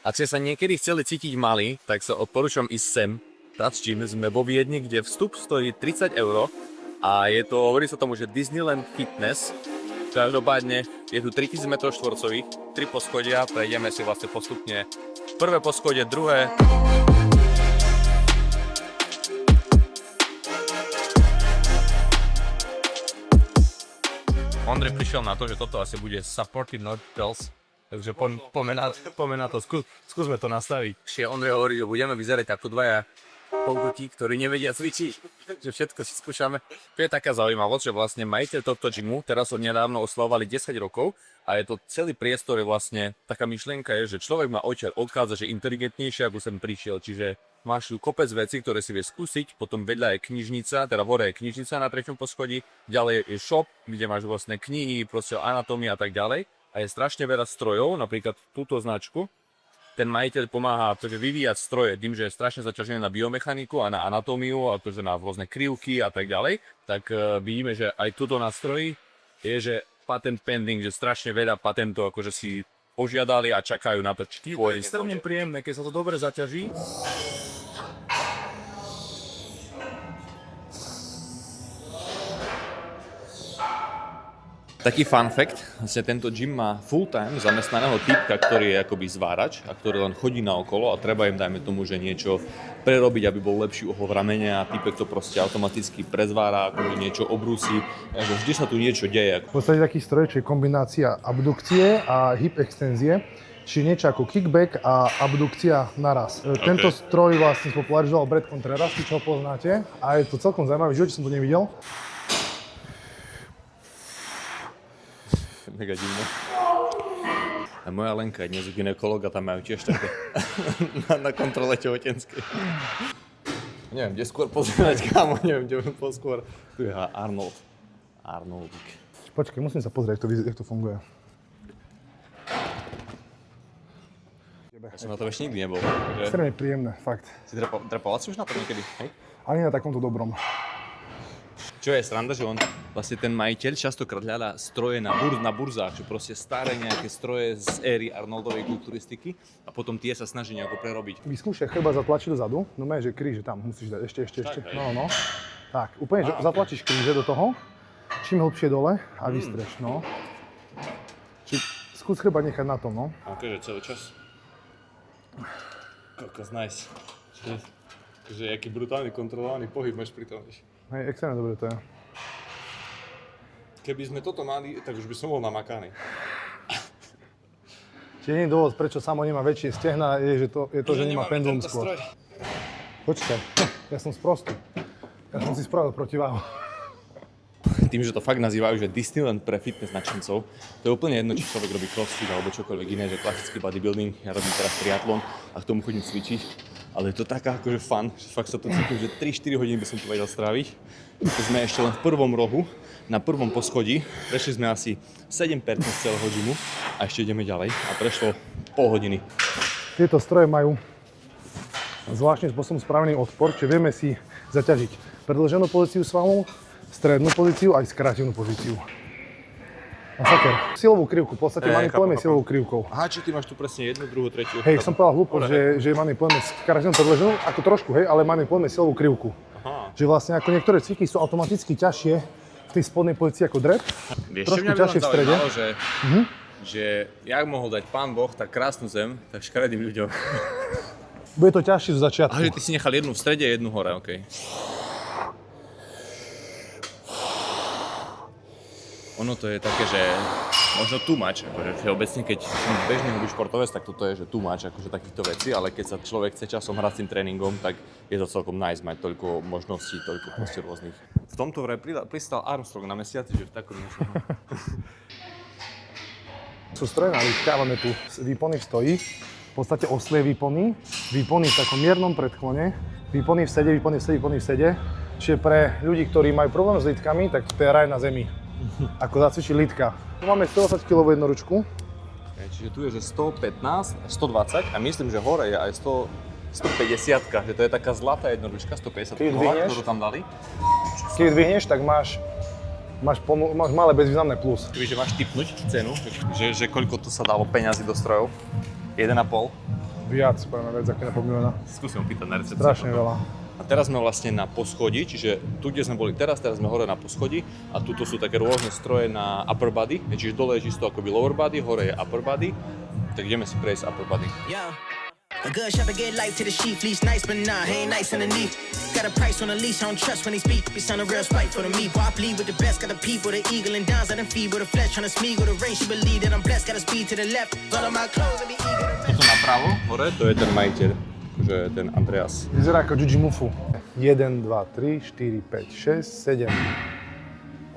A ste sa niekedy chceli cítiť malý, tak sa odporúčam ísť sem. Touch Gym, sme vo Viedni, kde vstup stojí 30 € a je to, hovorí sa tomu, že Disneyland Fitness. Každopádne je tu 3000 m2, 3 poschodia, prejdeme si vlastne postupne prvé poschodie, druhé. Ondrej prišiel na to, že toto asi bude supported not girls. Takže poďme na to, skúsme to nastaviť. Ešte Ondrej hovorí, že budeme vyzerať ako dvaja polkotí, ktorí nevedia cvičiť, že všetko si skúšame. To je taká zaujímavosť, že vlastne majiteľ tohto gymu teraz od nedávno oslavovali 10 rokov a je to celý priestor, je vlastne taká myšlienka je, že človek má odtiaľ odchádza, že inteligentnejšie ako sem prišiel, čiže máš tu kopec vecí, ktoré si vieš skúsiť, potom vedľa je knižnica, teda hore je knižnica na 3. poschodí, ďalej je shop, kde máš vlastne knihy, proste anatómia a tak ďalej. A je strašne veľa strojov, napríklad túto značku. Ten majiteľ pomáha vyvíjať stroje tým, že je strašne zaťažený na biomechaniku a na anatómiu, a na rôzne krivky a tak ďalej. Tak vidíme, že aj tuto na stroji je, že patent pending, že strašne veľa patentov akože si požiadali a čakajú na to. Je extrémne príjemné, keď sa to dobre zaťaží. Taký fun fact, vlastne tento gym má full-time zamestnaného typka, ktorý je akoby zvárač a ktorý len chodí naokolo a treba im, dajme tomu, že niečo prerobiť, aby bol lepší uhol ramene a typek to proste automaticky prezvára, akože niečo obrúsi, takže vždy sa tu niečo deje. V podstate taký stroj, čo je kombinácia abdukcie a hip extenzie, čiže niečo ako kickback a abdukcia naraz. Okay. Tento stroj vlastne spopularizoval Brad Contreras, čo ho poznáte, a je to celkom zaujímavé, v živote som to nevidel. Mega divné. A moja Lenka je dnes u gynekologa, tam majú tiež také na kontrole tehotenskej. Neviem, kde skôr pozerať, kámo, neviem, kde budem skôr. Tu je Arnold. Arnoldík. Počkej, musím sa pozrieť, jak to funguje. Ja som na to ešte nikdy nebol. Extrémne príjemné, fakt. Si drapoval si už na to niekedy, hej? Ani na takomto dobrom. Čo je sranda, že on vlastne ten majiteľ častokrát hľadá stroje na burzách, čo proste staré nejaké stroje z éry Arnoldovej kulturistiky a potom tie sa snaží nejako prerobiť. Vyskúšaj chrbát zatlačiť dozadu, no že kríže tam musíš dať, ešte. Tak, No. Tak, úplne, že zatlačíš kríže do toho, čím hlbšie dole a vystreš, no. Skús chrbát nechať na tom, no. Akože celý čas. Kokos, nice. Čiže aký brutálny kontrolovaný pohyb máš pri tom. Hej, extrémne dobre to je. Keby sme toto mali, tak už by som bol namakaný. Jediný dôvod, prečo Samo nemá väčšie stehná, je to, že nemá pendulum skôr. Počkaj, ja som sprostý. Ja som si spravil protiváhu. Tým, že to fakt nazývajú, že Disneyland pre fitness nadšencov, to je úplne jedno, či človek robí crossfit alebo čokoľvek iné, že klasický bodybuilding, ja robím teraz triatlon a k tomu chodím cvičiť. Ale je to taká akože fun, že fakt sa to cítim, že 3-4 hodiny by som to vedel stráviť. Sme ešte len v prvom rohu, na prvom poschodí, prešli sme asi 7% z celého gymu a ešte ideme ďalej a prešlo pol hodiny. Tieto stroje majú zvláštnym spôsobom spravený odpor, čiže vieme si zaťažiť predĺženú pozíciu svalov, strednú pozíciu aj skrátenú pozíciu. Masaker. Silovú krivku, v podstate manipulujeme silovou krivkou. Aha, či ty máš tu presne jednu, druhú, tretiu. Hej, som povedal hlúpo, že manipulujeme skrátenú predĺženú, ako trošku, hej, ale manipulujeme silovú krivku. Aha. Že vlastne ako niektoré cviky sú automaticky ťažšie v tej spodnej pozícii ako drep, trošku ťažšie v strede. Že jak mohol dať Pán Boh tak krásnu zem, tak škaredým ľuďom. Bude to ťažšie zo začiatku. A že ty si nechal jednu v strede a jednu hore, okej. Ono to je také, že možno too much, akože všeobecne, keď som bežný hobby športovec, tak toto je, že too much, akože takýchto vecí, ale keď sa človek chce časom hrať s tým tréningom, tak je to celkom nice mať toľko možností, toľko proste rôznych. V tomto vraj pristal Armstrong na mesiaci, že v takom niečom. Sú stroje na lítka, máme tu výpony v stoji, v podstate oslie výpony v takom miernom predklone, výpony v sede, výpony v sede. Čiže pre ľudí, ktorí majú problém s lítkami, tak to je raj na zemi. Ako zacvičiť lítka. Tu máme 120 kg jednoručku. Čiže tu je, že 115, 120 a myslím, že hore je aj 150, že to je taká zlatá jednoručka, 150 kg, ktorú tam dali. Keď dvihneš, tak máš malé bezvýznamné plus. Čiže máš tipnúť cenu, že koľko tu sa dalo peňazí do strojov? 1,5. Viac, poviem viac ako na pol milióna. Skúsim pýtať na recepciu. Strašne veľa. A teraz sme vlastne na poschodí, čiže tu, kde sme boli teraz sme hore na poschodí a tuto sú také rôzne stroje na upper body, čiže dole je čisto akoby lower body, hore je upper body, tak ideme si prejsť upper body. Yeah. A good shopper get life to the sheep, leash nice, but nah, he ain't nice underneath. Got a price on the leash, I don't trust when he speak. He sound a real spite for the me. Boy, I bleed with the best, got the people, the eagle and downs, I done feed with the flesh, tryna smeag with the rain. She believe that I'm blessed, got a speed to the left. All of my clothes, I be eager to Toto napravo, hore, to je ten majiteľ, akože ten Andreas. Vyzerá ako Jujimufu. 1, 2, 3, 4, 5, 6, 7,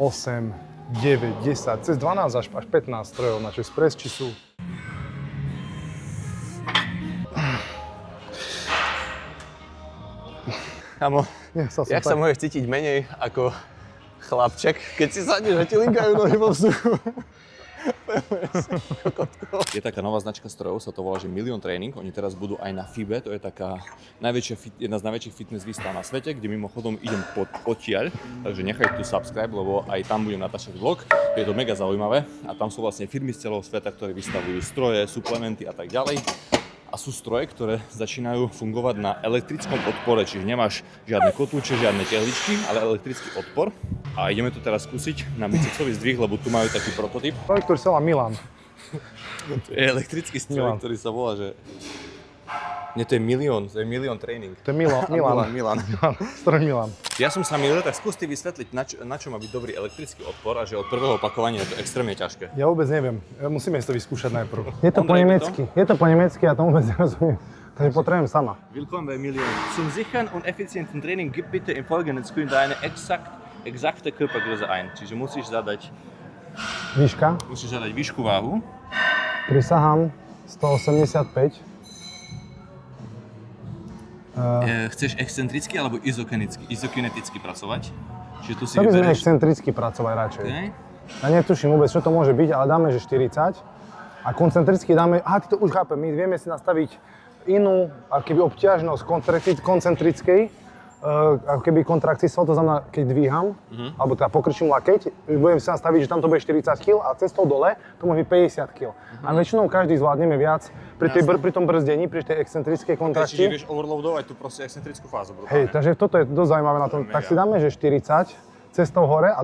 8, 9, 10, cez 12 až 15 strojov na chest press, či sú... Kámo, Nechcel som jak sa tak. môžeš cítiť menej ako chlapček, keď si sadneš a ti linkajú nohy vo vzduchu? Je taká nová značka strojov, sa to volá, že Million Training. Oni teraz budú aj na FIBE, to je taká jedna z najväčších fitness výstav na svete, kde mimochodom idem odtiaľ, takže nechajte tu subscribe, lebo aj tam budem natáčať vlog. Je to mega zaujímavé a tam sú vlastne firmy z celého sveta, ktoré vystavujú stroje, suplementy a tak ďalej. A sú stroje, ktoré začínajú fungovať na elektrickom odpore, čiže nemáš žiadne kotúče, žiadne tehličky, ale elektrický odpor. A ideme to teraz skúsiť na bicepsový zdvih, lebo tu majú taký prototyp. Projekt, ktorý sa volá Milan. To je elektrický stroj, Milan. ktorý sa volá, že... Nie, to je Million Training. To je Milan. Milan. Stroj Milan. Ja som sa milil, tak skús ty vysvetliť, na čo má byť dobrý elektrický odpor a že od prvého opakovania je to extrémne ťažké. Ja vôbec neviem. Musíme si to vyskúšať najprv. Je to po Ondrej, nemecky. Je to po nemecky, ja to vôbec nerozumiem. Takže potrebujem sama. Willkommen bei Million. Zum sicheren und effizienten Training gib bitte im folgenden Screen deine exakte Körpergröße ein. Čiže musíš zadať výšku váhu. Prisahám 185. Chceš excentricky alebo izokineticky pracovať? Čiže tu si Chcel by sme vyberieš... excentricky pracovať radšej. Okay. Ja netuším vôbec, čo to môže byť, ale dáme, že 40. A koncentricky dáme, ty to už chápem, my vieme si nastaviť inú, akoby obťažnosť koncentrickej, ako keby kontrakcií sval, to znamená, keď dvíham, alebo teda pokrčím lakeť, budem si nastaviť, že tam to bude 40 kg a cestou dole to môže byť 50 kg. A väčšinou každý zvládneme viac pri tom brzdení, pri tej excentrickej kontrakcii. Čiže vieš overloadovať tú proste excentrickú fázu. Hej, takže toto je dosť zaujímavé na tom. Tak si dáme, že 40 cestou hore a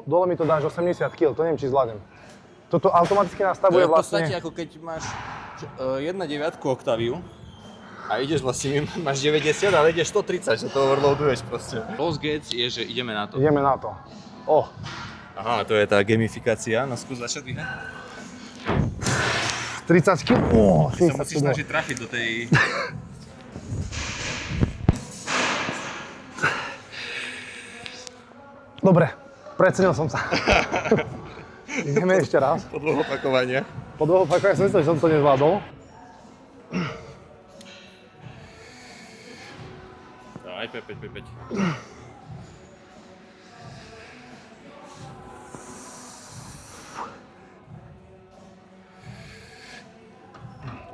dole mi to dáš 80 kg, to neviem, či zvládnem. Toto automaticky nastavuje To je v vlastne... podstate ako keď máš 1/9 Octaviu a ideš vlastne, máš 90, ale ideš 130, že to overloaduješ proste. Boss Gates je, že ideme na to. Ideme na to. Aha, to je tá gamifikácia, no skús začať dvíhať. 30 kg? Ty sa musíš snažiť trafiť do tej... Dobre, precenil som sa. Ideme ešte raz. Po dvoch opakovaniach. Po dvoch opakovaniach som myslel, že som to nezvládol. Aj 5.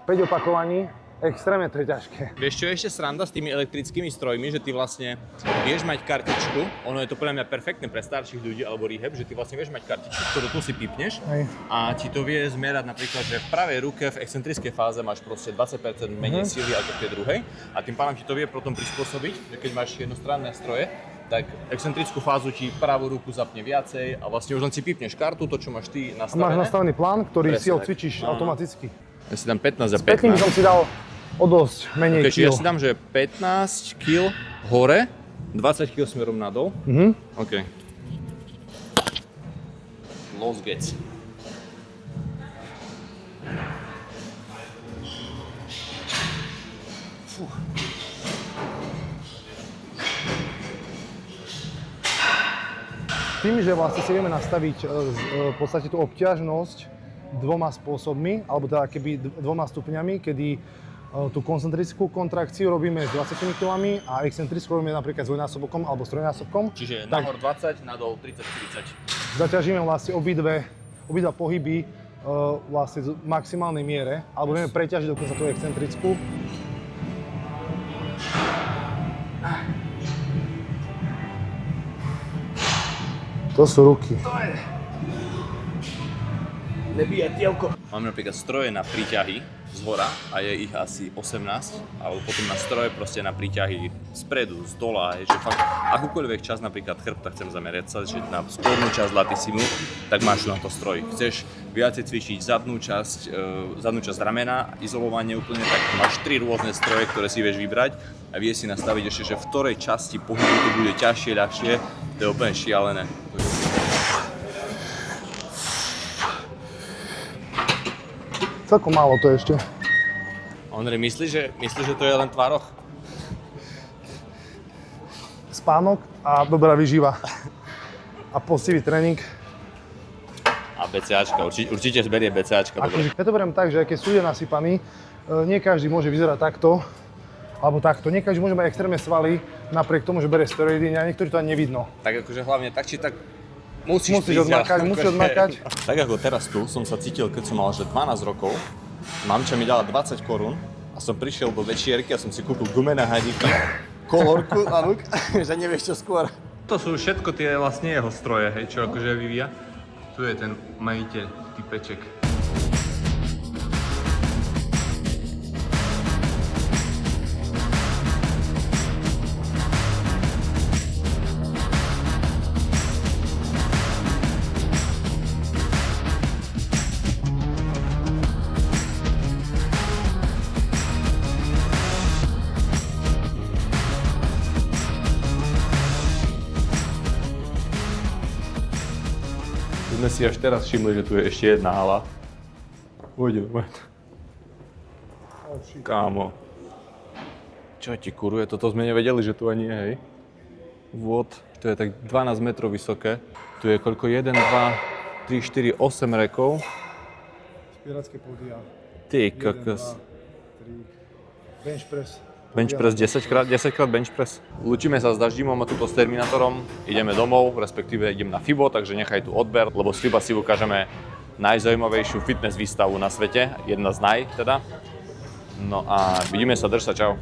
Päť opakovaní, extrémne to je ťažké. Vieš čo je ešte sranda s tými elektrickými strojmi, že ty vlastne vieš mať kartičku, ono je to podľa mňa perfektné pre starších ľudí alebo rehab, že ty vlastne vieš mať kartičku, ktorú tu si pipneš a ti to vie zmerať napríklad, že v pravej ruke v excentrickej fáze máš proste 20% menej síly ako v tej druhej a tým pádom ti to vie potom prispôsobiť, že keď máš jednostranné stroje, tak excentrickú fázu ti pravú ruku zapne viacej a vlastne už len si pipneš kartu, to čo máš ty A nastavené. máš nastavený plán, ktorý Presne si tak. odcvičíš automaticky. Ja si dám 15 a 15. Pekný by som si dal o dosť menej Okay, čiže ja kil. si dám, že 15 kg hore, 20 kg smerom nadol. OK. Los Gates. Tým, že vlastne si vieme nastaviť v podstate tú obťažnosť dvoma spôsobmi, alebo teda keby dvoma stupňami, kedy tú koncentrickú kontrakciu robíme s 20 kg a excentrickú robíme napríklad s dvojnásobkom alebo s trojnásobkom. Čiže tak nahor 20, nadol 30-40. zaťažíme vlastne obidva pohyby vlastne v maximálnej miere, alebo vieme preťažiť dokonca tú excentrickú. To sú ruky. Nebíjatielko. Máme napríklad stroje na príťahy zhora a je ich asi 18, alebo potom na stroje proste na príťahy spredu, z dola, že fakt akúkoľvek časť napríklad chrbta chcem zamerať sa, že na spodnú časť latissimu, tak máš na to stroj. Chceš viacej cvičiť zadnú časť ramena, izolovanie úplne, tak máš 3 rôzne stroje, ktoré si vieš vybrať a vieš si nastaviť ešte, že v ktorej časti pohybu to bude ťažšie, ľahšie, to je úplne šialené. Celkom málo to ešte. Ondrej, myslíš, že to je len tvároch? Spánok a dobrá výživa. A poctivý tréning. A BCAčka, určite zberie BCAčka. Akože, ja to beriem tak, že keď sú ľudia nasypaní, nie každý môže vyzerať takto, alebo takto. Nie každý môže mať extrémne svaly, napriek tomu, že berie steroidy, a niektorí to ani nevidno. Tak akože hlavne tak či tak Musíš odmakať. Tak ako teraz tu som sa cítil, keď som mal že 12 rokov, mamča mi dala 20 korún a som prišiel do večierky a som si kúpil gumené hadíky, kolorku a luk, že nevieš čo skôr. To sú všetko tie vlastne jeho stroje, hej, čo akože vyvíja. Tu je ten majiteľ, typeček. Sme si až teraz všimli, že tu je ešte jedna hala. Ujdeme. Kámo. Čo ti kuruje? Toto sme nevedeli, že tu ani je, hej. Vôd, to je tak 12 metrov vysoké. Tu je koľko? 1, 2, 3, 4, 8 rekov. Spieracké pódia. Ty kokos. 1, 2, 3. Bench press. Bench press 10 krát bench press. Lúčime sa s Daždimom a tuto s Terminátorom. Ideme domov, respektíve idem na FIBO, takže nechaj tu odber, lebo z FIBA si ukážeme najzaujímavejšiu fitness výstavu na svete, jedna z naj teda. No a vidíme sa, drž sa, čau.